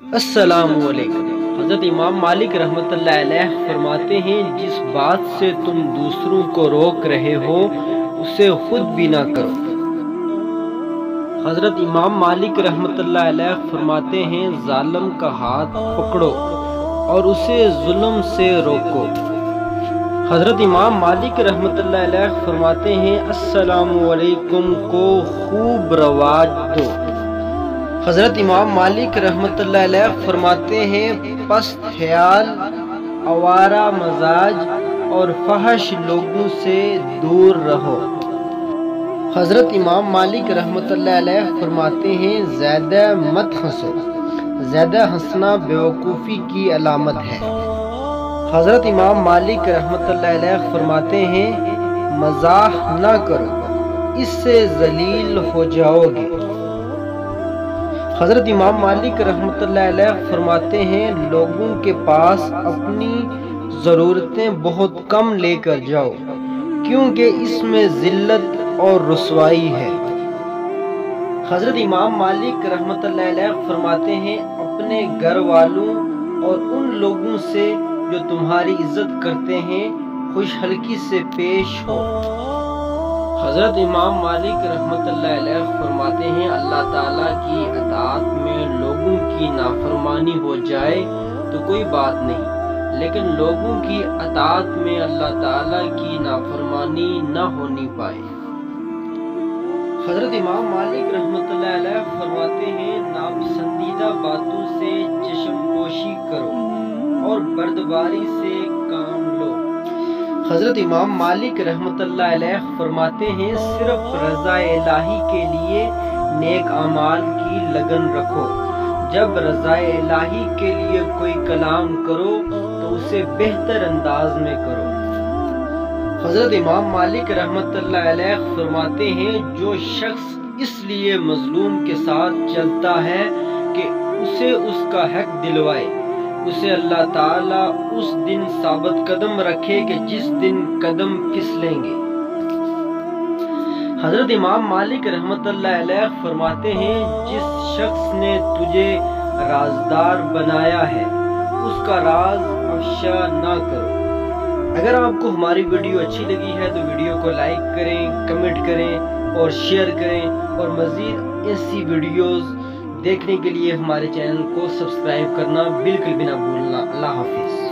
अस्सलाम वालेकुम। हज़रत इमाम मालिक रहमतुल्लाह अलैह फरमाते हैं, जिस बात से तुम दूसरों को रोक रहे हो उसे खुद भी ना करो। हज़रत इमाम मालिक रहमतुल्लाह अलैह फरमाते हैं, जालिम का हाथ पकड़ो और उसे जुल्म से रोको। हज़रत इमाम मालिक रहमतुल्लाह अलैह फरमाते हैं, अस्सलामु अलैकुम को खूब रवाज दो। हज़रत इमाम मालिक रहमतुल्लाह अलैह फरमाते हैं, पस्त ख्याल, आवारा मजाज और फहश लोगों से दूर रहो। हज़रत इमाम मालिक रहमतुल्लाह अलैह फरमाते हैं, ज़्यादा मत हंसो, ज़्यादा हंसना बेवकूफ़ी की अलामत है। हज़रत इमाम मालिक रहमतुल्लाह अलैह फरमाते हैं, मज़ाह ना करो, इससे ज़लील हो जाओगे। हज़रत इमाम मालिक रहमतुल्लाह अलैह फरमाते हैं, लोगों के पास अपनी ज़रूरतें बहुत कम लेकर जाओ, क्योंकि इसमें ज़िल्लत और रुसवाई है। हज़रत इमाम मालिक रहमतुल्लाह अलैह फरमाते हैं, अपने घर वालों और उन लोगों से जो तुम्हारी इज्जत करते हैं खुशहल्की से पेश हो। हज़रत इमाम मालिक रहमतुल्लाह अलैह फरमाते हैं, अल्लाह ताला की अताअत में लोगों की नाफरमानी हो जाए तो कोई बात नहीं, लेकिन लोगों की अताअत में अल्लाह ताला की नाफरमानी न होनी पाए। हज़रत इमाम मालिक रहमतुल्लाह अलैह फरमाते हैं, नापसंदीदा बातों से चश्मपोशी करो और बर्दबारी से काम लो। हज़रत इमाम मालिक रहमतुल्लाह अलैह फरमाते हैं, सिर्फ रज़ा इलाही के लिए नेक अमाल की लगन रखो। जब रज़ा इलाही के लिए कोई कलाम करो तो उसे बेहतर अंदाज में करो। हज़रत इमाम मालिक रहमतुल्लाह अलैह फरमाते हैं, जो शख्स इसलिए मजलूम के साथ चलता है कि उसे उसका हक दिलवाए, उसे अल्लाह ताला उस दिन साबित कदम रखे कि जिस दिन कदम फिसलेंगे। हज़रत इमाम मालिक रहमतुल्लाह अलैह फरमाते हैं, जिस शख्स ने तुझे राजदार बनाया है उसका राज अफशा ना करो। अगर आपको हमारी वीडियो अच्छी लगी है तो वीडियो को लाइक करें, कमेंट करें और शेयर करें, और मज़ीद ऐसी वीडियोस देखने के लिए हमारे चैनल को सब्सक्राइब करना बिल्कुल भी ना भूलना। अल्लाह हाफिज़।